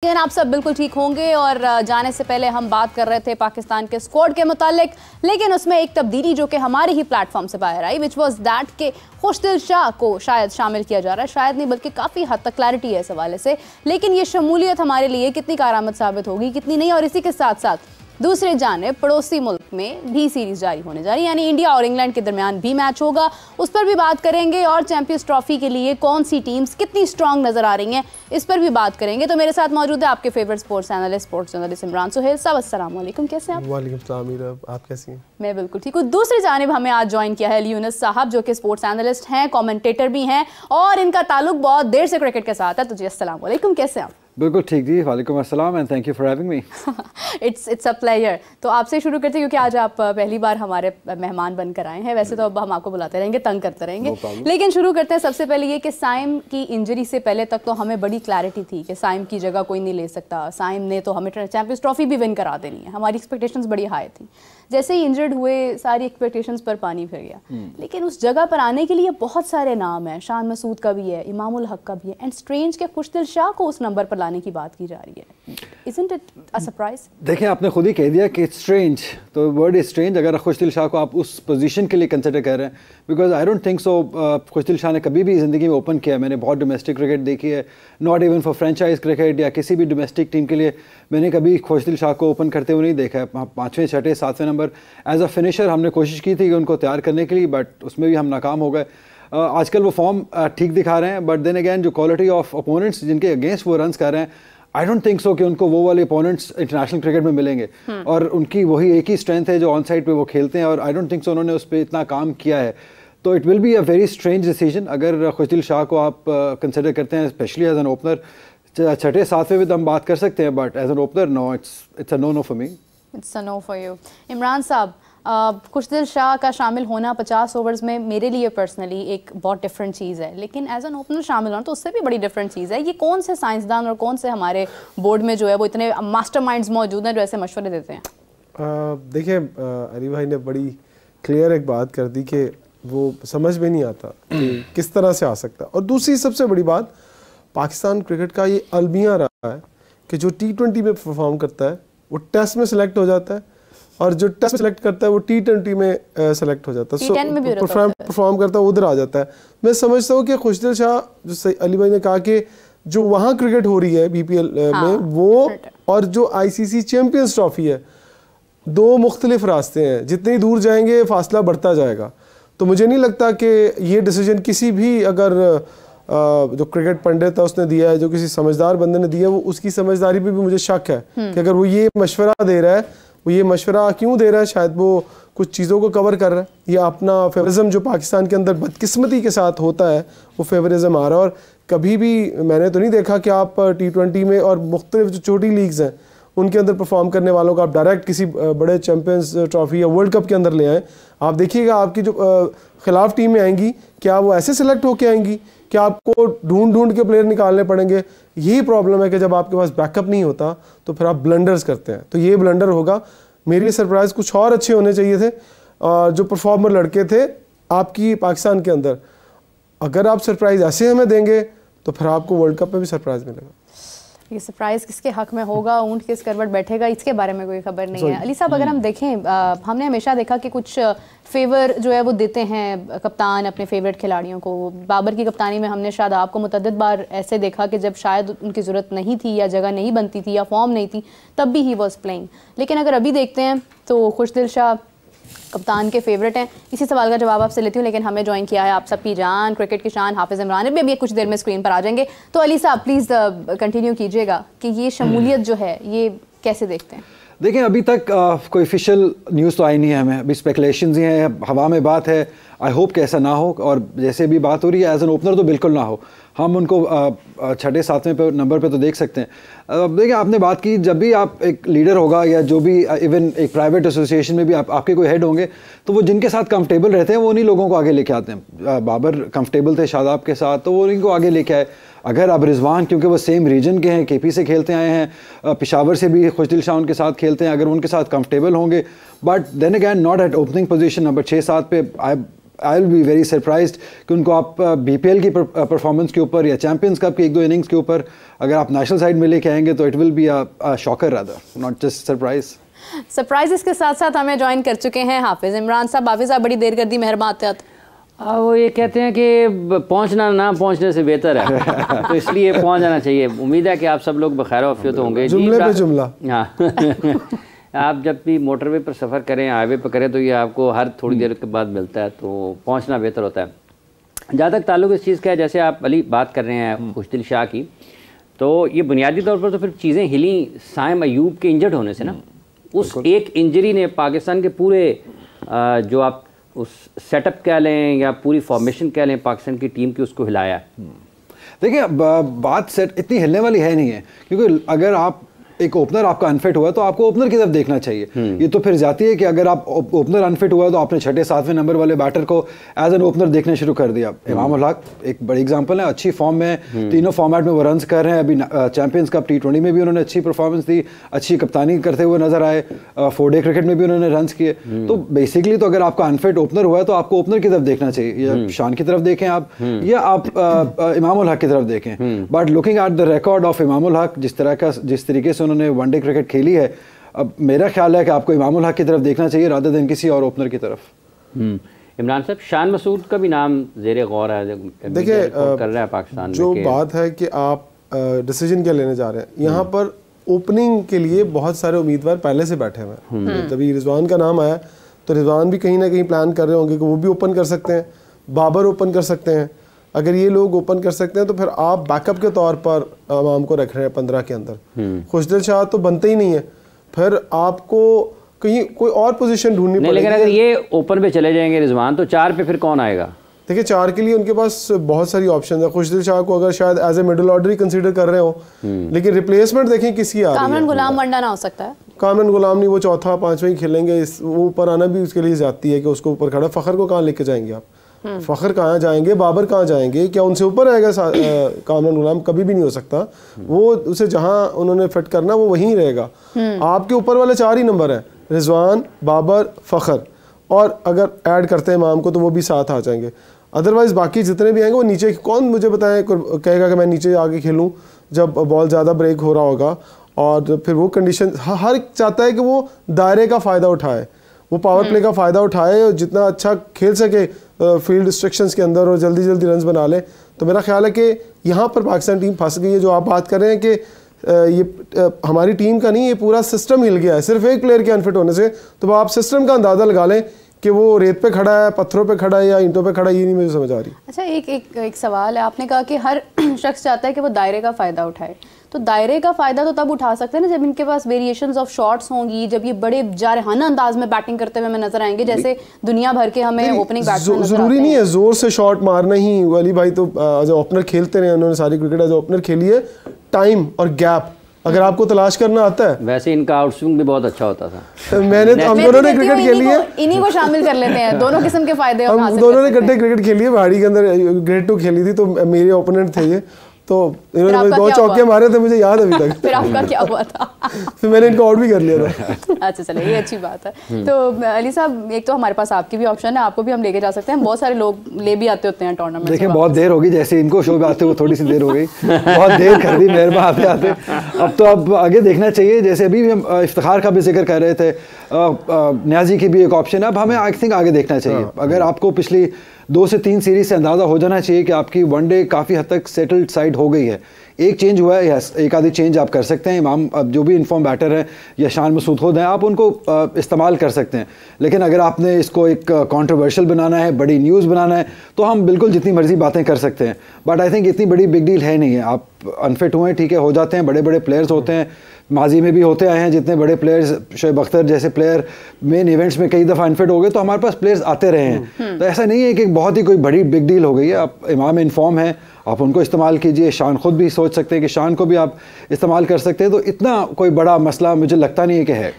लेकिन आप सब बिल्कुल ठीक होंगे। और जाने से पहले हम बात कर रहे थे पाकिस्तान के स्क्वाड के मुतालिक, लेकिन उसमें एक तब्दीली जो कि हमारे ही प्लेटफॉर्म से बाहर आई, विच वॉज दैट के खुशदिल शाह को शायद शामिल किया जा रहा है। शायद नहीं बल्कि काफ़ी हद तक क्लैरिटी है इस हवाले से। लेकिन ये शमूलियत हमारे लिए कितनी कारआमद साबित होगी, कितनी नहीं। और इसी के साथ साथ दूसरे जाने पड़ोसी मुल्क में भी सीरीज जारी होने जा रही है, यानी इंडिया और इंग्लैंड के दरमियान भी मैच होगा, उस पर भी बात करेंगे। और चैंपियंस ट्रॉफी के लिए कौन सी टीम्स कितनी स्ट्रांग नजर आ रही हैं, इस पर भी बात करेंगे। तो मेरे साथ मौजूद है आपके favourite sports analyst, sports journalist Imran Suhail साहब। अस्सलाम वालेकुम, कैसे हैं आप? वालेकुम सलाम मीरा, आप कैसी हैं? मैं बिल्कुल ठीक हूँ। दूसरी जानिब हमें आज ज्वाइन किया है यूनुस साहब, जो कि स्पोर्ट्स एनालिस्ट हैं, कमेंटेटर भी हैं, और इनका ताल्लुक बहुत देर से क्रिकेट के साथ है। तो जी अस्सलाम वालेकुम, कैसे हैं आप? बिल्कुल ठीक जी, वालेकुम अस्सलाम and thank you for having me. It's a pleasure. तो आपसे शुरू करते हैं, क्योंकि आज आप पहली बार हमारे मेहमान बनकर आए हैं। वैसे तो अब हम आपको बुलाते रहेंगे, तंग करते रहेंगे, लेकिन शुरू करते हैं सबसे पहले ये कि साइम की इंजरी से पहले तक तो हमें बड़ी क्लैरिटी थी कि साइम की जगह कोई नहीं ले सकता। साइम ने तो हमें चैंपियंस ट्रॉफी भी विन करा देनी है, हमारी एक्सपेक्टेशंस बड़ी हाई थी। जैसे ही इंजर्ड हुए सारी एक्सपेक्टेशंस पर पानी फिर गया। लेकिन उस जगह पर आने के लिए बहुत सारे नाम हैं, शान मसूद का भी है, इमामुल हक का भी है, एंड स्ट्रेंज के खुशदिल शाह को उस नंबर पर लाने की बात की जा रही है। Isn't it a surprise? देखें, आपने खुद ही कह दिया कि स्ट्रेंज, तो वर्ड इज स्ट्रेंज अगर खुशदिल शाह को आप उस पोजीशन के लिए कंसिडर कर रहे हैं, because I don't think so Khushdil Shah ने कभी भी ज़िंदगी में ओपन किया। मैंने बहुत डोमेस्टिक क्रिकेट देखी है, not even for franchise cricket या किसी भी डोमेस्टिक टीम के लिए मैंने कभी खुशदिल शाह को ओपन करते हुए नहीं देखा है। 5वें 6ठे 7वें नंबर एज अ फिनिशर हमने कोशिश की थी उनको तैयार करने के लिए, बट उसमें भी हम नाकाम हो गए। आजकल वो फॉर्म ठीक दिखा रहे हैं, बट देन अगैन जो क्वालिटी ऑफ ओपोनेंट्स जिनके अगेंस्ट वो रन्स कर रहे हैं, आई डोंट थिंक सो कि उनको वो वाले ओपोनेंट्स इंटरनेशनल क्रिकेट में मिलेंगे। और उनकी वही एक ही स्ट्रेंथ है जो ऑन साइड पे वो खेलते हैं, और आई डोंट थिंक सो उन्होंने उस पर इतना काम किया है। तो it will be a very strange decision अगर खुशदिल शाह को आप कंसिडर करते हैं, स्पेशली एज एन ओपनर। 6ठे 7वें भी हम बात कर सकते हैं, but as an opener no, it's a no for me. It's a no for you. Imran साहब, खुशदिल शाह का शामिल होना 50 ओवर्स में मेरे लिए पर्सनली एक बहुत डिफरेंट चीज़ है, लेकिन एज एन ओपनर शामिल होना तो उससे भी बड़ी डिफरेंट चीज़ है। ये कौन से साइंसदान और कौन से हमारे बोर्ड में जो है वो इतने मास्टरमाइंड्स मौजूद हैं जो ऐसे मशवरे देते हैं? देखिए, अली भाई ने बड़ी क्लियर एक बात कर दी कि वो समझ में नहीं आता कि किस तरह से आ सकता है। और दूसरी सबसे बड़ी बात, पाकिस्तान क्रिकेट का ये अलमिया रहा है कि जो T20 में परफॉर्म करता है वो टेस्ट में सेलेक्ट हो जाता है, और जो टेस्ट में सेलेक्ट करता है वो T20 में सेलेक्ट हो जाता है। परफॉर्म करता है उधर आ जाता है। मैं समझता हूँ कि खुशदिल शाह, जो अली भाई ने कहा कि जो वहाँ क्रिकेट हो रही है BPL में, वो और जो ICC चैंपियंस ट्रॉफी है, दो मुख्तलिफ रास्ते हैं। जितनी दूर जाएंगे फासला बढ़ता जाएगा। तो मुझे नहीं लगता कि ये डिसीजन किसी भी अगर जो क्रिकेट पंडित है उसने दिया है, जो किसी समझदार बंदे ने दिया है, वो उसकी समझदारी पे भी मुझे शक है कि अगर वो ये मशवरा दे रहा है, वो ये मशवरा क्यों दे रहा है, शायद वो कुछ चीज़ों को कवर कर रहा है, या अपना फेवरिज्म जो पाकिस्तान के अंदर बदकिस्मती के साथ होता है वो फेवरिज्म आ रहा है। और कभी भी मैंने तो नहीं देखा कि आप T20 में और मुख्तलिफ जो छोटी लीग्स हैं उनके अंदर परफॉर्म करने वालों को आप डायरेक्ट किसी बड़े चैंपियंस ट्रॉफी या वर्ल्ड कप के अंदर ले आएँ। आप देखिएगा आपकी जो खिलाफ टीमें आएंगी, क्या वो ऐसे सिलेक्ट होके आएंगी कि आपको ढूंढ के प्लेयर निकालने पड़ेंगे। यही प्रॉब्लम है कि जब आपके पास बैकअप नहीं होता तो फिर आप ब्लंडर्स करते हैं। तो ये ब्लंडर होगा। मेरे लिए सरप्राइज कुछ और अच्छे होने चाहिए थे। जो परफॉर्मर लड़के थे आपकी पाकिस्तान के अंदर, अगर आप सरप्राइज ऐसे हमें देंगे तो फिर आपको वर्ल्ड कप में भी सरप्राइज मिलेगा। ये सरप्राइज़ किसके हक में होगा, ऊंट किस करवट बैठेगा, इसके बारे में कोई खबर नहीं है। अली साहब, अगर हम देखें, हमने हमेशा देखा कि कुछ फेवर जो है वो देते हैं कप्तान अपने फेवरेट खिलाड़ियों को। बाबर की कप्तानी में हमने शायद आपको मुतअद्दिद बार ऐसे देखा कि जब शायद उनकी ज़रूरत नहीं थी या जगह नहीं बनती थी या फॉर्म नहीं थी, तब भी ही वॉज प्लेइंग। लेकिन अगर अभी देखते हैं तो खुशदिल शाह कप्तान के फेवरेट हैं। इसी सवाल का जवाब आपसे लेती हूँ, लेकिन हमें ज्वाइन किया है आप सबकी जान, क्रिकेट की शान हाफिज़ इमरान भी अभी कुछ देर में स्क्रीन पर आ जाएंगे। तो अली साहब प्लीज़ कंटिन्यू कीजिएगा कि ये शमूलियत जो है ये कैसे देखते हैं? देखें, अभी तक कोई ऑफिशियल न्यूज़ तो आई नहीं है, हमें अभी स्पेकुलेशंस ही हैं, हवा में बात है। आई होप कि ऐसा ना हो, और जैसे भी बात हो रही है एज एन ओपनर तो बिल्कुल ना हो। हम उनको 6ठे 7वें नंबर पे तो देख सकते हैं। देखिए, आपने बात की, जब भी आप एक लीडर होगा या जो भी इवन एक प्राइवेट एसोसिएशन में भी आपके कोई हेड होंगे, तो वो जिनके साथ कंफर्टेबल रहते हैं वो उन्हीं लोगों को आगे लेके आते हैं। बाबर कंफर्टेबल थे शादाब के साथ, तो वो उन्हीं को आगे लेके आए। अगर अब रिजवान, क्योंकि वो सेम रीजन के हैं, KP से खेलते आए हैं, पेशावर से भी खुशदिल शाह उनके साथ खेलते हैं, अगर उनके साथ कंफर्टेबल होंगे, but then again not at opening position number 6-7 पे। I will be very surprised कि उनको आप BPL की परफॉर्मेंस के ऊपर या चैंपियंस कप की 1-2 इनिंग्स के ऊपर अगर आप नेशनल साइड में लेके आएंगे तो it will be a shocker rather, not just surprise. Surprises के साथ साथ हमें ज्वाइन कर चुके हैं हाफिज इमरान साहब। हाफिज साहब, बड़ी देर कर दी, मेहरबान आते वो ये कहते हैं कि पहुंचना ना पहुंचने से बेहतर है तो इसलिए पहुंच जाना चाहिए। उम्मीद है कि आप सब लोग बखैर वाफियत होंगे। जुमले पे जुमला। हाँ आप जब भी मोटरवे पर सफ़र करें, हाईवे पर करें, तो ये आपको हर थोड़ी देर के बाद मिलता है, तो पहुंचना बेहतर होता है। जहाँ तक ताल्लुक़ इस चीज़ का है, जैसे आप अली बात कर रहे हैं खुशदिल शाह की, तो ये बुनियादी तौर पर तो फिर चीज़ें हिली साइम अयूब के इंजर्ड होने से ना। उस एक इंजरी ने पाकिस्तान के पूरे जो आप उस सेटअप कह लें या पूरी फॉर्मेशन कह लें पाकिस्तान की टीम की, उसको हिलाया है। देखिए बात सेट इतनी हिलने वाली है नहीं है, क्योंकि अगर आप एक ओपनर आपका अनफिट हुआ तो आपको ओपनर की तरफ देखना चाहिए। ये तो फिर जाती है कि अगर आप ओपनर अनफिट हुआ तो आपने 6-7वें नंबर वाले बैटर को एज एन ओपनर देखने शुरू कर दिया। इमाम उल हक एक बड़ी एग्जांपल है, अच्छी फॉर्म में, तीनों फॉर्मेट में वो रन्स कर रहे हैं। अभी चैंपियंस कप T20 में भी उन्होंने अच्छी परफॉर्मेंस दी, अच्छी कप्तानी करते हुए नजर आए, 4-डे क्रिकेट में भी उन्होंने रन्स किए। तो बेसिकली तो अगर आपका अनफिट ओपनर हुआ है तो आपको ओपनर की तरफ देखना चाहिए, या शान की तरफ देखें आप, या आप इमाम उल हक की तरफ देखें। But looking at the record of Imam ul Haq, जिस तरीके से उन्होंने वनडे क्रिकेट खेली है, अब मेरा ख्याल है कि आपको इमाम उल हक की तरफ देखना चाहिए रादर देन किसी और ओपनर की तरफ। इमरान साहब, शान मसूद का भी नाम ज़ेरे गौर है, देखिए कर रहा है पाकिस्तान जो बात है कि आप डिसीजन क्या लेने जा रहे हैं। यहाँ पर ओपनिंग के लिए बहुत सारे उम्मीदवार पहले से बैठे हुए हैं। तभी रिजवान का नाम आया तो रिजवान भी कहीं ना कहीं प्लान कर रहे होंगे कि वो भी ओपन कर सकते हैं, बाबर ओपन कर सकते हैं। अगर ये लोग ओपन कर सकते हैं तो फिर आप बैकअप के तौर पर इमाम को रख रहे हैं 15 के अंदर। खुशदिल शाह तो बनते ही नहीं है, फिर आपको कहीं कोई और पोजीशन ढूंढनी पड़ेगी। लेकिन अगर ये ओपन पे चले जाएंगे रिजवान, तो 4 पे फिर कौन आएगा? देखिए 4 के लिए उनके पास बहुत सारी ऑप्शन है। खुशदिल शाह को अगर शायद एज ए मिडिल ऑर्डर ही कंसीडर कर रहे हो, लेकिन रिप्लेसमेंट देखें किसकी आ रही है। कामरान गुलाम वनडा ना हो सकता है। कामरान गुलाम नहीं, वो चौथा 5वां ही खेलेंगे। वो ऊपर आना भी उसके लिए जाती है कि उसको ऊपर खड़ा। फ़खर को कहाँ लेके जाएंगे आप? फ़खर कहाँ जाएंगे, बाबर कहाँ जाएंगे? क्या उनसे ऊपर आएगा कामरान गुलाम? कभी भी नहीं हो सकता। वो उसे जहाँ उन्होंने फिट करना वो वहीं रहेगा। आपके ऊपर वाले 4 ही नंबर हैं, रिजवान, बाबर, फ़खर, और अगर ऐड करते हैं इमाम को तो वो भी साथ आ जाएंगे। अदरवाइज बाकी जितने भी आएंगे वो नीचे, कौन मुझे बताएं कहेगा कि मैं नीचे आके खेलूँ जब बॉल ज़्यादा ब्रेक हो रहा होगा। और फिर वो कंडीशन हर चाहता है कि वो दायरे का फ़ायदा उठाए, वो पावर प्ले का फ़ायदा उठाए और जितना अच्छा खेल सके फील्ड रिस्ट्रिक्शंस के अंदर और जल्दी जल्दी रन्स बना ले। तो मेरा ख्याल है कि यहाँ पर पाकिस्तान टीम फंस गई है। जो आप बात कर रहे हैं कि ये हमारी टीम का नहीं, ये पूरा सिस्टम हिल गया है सिर्फ एक प्लेयर के अनफिट होने से। तो आप सिस्टम का अंदाज़ा लगा लें कि वो रेत पे खड़ा है, पत्थरों पे खड़ा है या ईंटों पे खड़ा है, ये नहीं मुझे समझ आ रही। अच्छा, एक सवाल है। आपने कहा कि हर शख्स चाहता है कि वो दायरे का फ़ायदा उठाए, तो दायरे का फ़ायदा तो तब उठा सकते हैं ना जब इनके पास वेरिएशंस ऑफ शॉट्स होंगी, जब ये बड़े जारहाना अंदाज में बैटिंग करते हुए हमें नजर आएंगे, जैसे दुनिया भर के हमें ओपनिंग बैट्समैन नजर जरूरी नहीं है जोर से शॉट मारना ही। अली भाई तो एज ओपनर खेलते रहे, उन्होंने सारी क्रिकेट एज ओपनर खेली है। टाइम और गैप अगर आपको तलाश करना आता है, वैसे इनका आउटस्विंग भी बहुत अच्छा होता था। हम दोनों ने क्रिकेट खेली है, इन्हीं को शामिल कर लेते हैं, दोनों किस्म के फायदे हम दोनों ने इकट्ठे क्रिकेट खेली है। भाड़ी के अंदर ग्रेड 2 खेली थी, तो मेरे ओपोनेंट थे ये, तो इन्होंने 2 चौके मारे थे, मुझे याद अभी तक। फिर आपका क्या हुआ था? फिर मैंने इनको आउट भी कर लिया था। अच्छा चलो, ये अच्छी बात है। तो अली साहब, एक तो हमारे पास आपकी भी ऑप्शन है, आपको भी हम लेके जा सकते हैं। बहुत सारे लोग ले भी आते होते हैं टूर्नामेंट। देखिए बहुत देर होगी, जैसे इनको शो पे आते हुए थोड़ी सी देर हो गई, बहुत देर कर दी मेहरबान आते आते। अब तो अब आगे देखना चाहिए। जैसे अभी भी हम इफ्तिखार का भी जिक्र कर रहे थे, न्याजी की भी एक ऑप्शन है। अब हमें आई थिंक आगे देखना चाहिए। अगर आपको पिछली 2 से 3 सीरीज से अंदाज़ा हो जाना चाहिए कि आपकी वनडे काफ़ी हद तक सेटल्ड साइड हो गई है। एक चेंज हुआ है, यस, एक आधी चेंज आप कर सकते हैं। इमाम अब जो भी इन्फॉर्म बैटर हैं या शान मसूद खुद हैं, आप उनको इस्तेमाल कर सकते हैं। लेकिन अगर आपने इसको एक कंट्रोवर्शियल बनाना है, बड़ी न्यूज़ बनाना है, तो हम बिल्कुल जितनी मर्जी बातें कर सकते हैं। बट आई थिंक इतनी बड़ी बिग डील है नहीं है। आप अनफिट हुए, ठीक है, हो जाते हैं, बड़े बड़े प्लेयर्स होते हैं, माजी में भी होते आए हैं। जितने बड़े प्लेयर्स, शोएब अख्तर जैसे प्लेयर मेन इवेंट्स में कई दफ़ा अनफिट हो गए, तो हमारे पास प्लेयर्स आते रहे हैं। तो ऐसा नहीं है कि बहुत ही कोई बड़ी बिग डील हो गई है। आप इमाम इन्फॉर्म है, आप उनको इस्तेमाल कीजिए। शान खुद भी सोच सकते हैं कि शान को भी आप इस्तेमाल कर सकते हैं। तो इतना कोई बड़ा मसला मुझे लगता नहीं है कि है।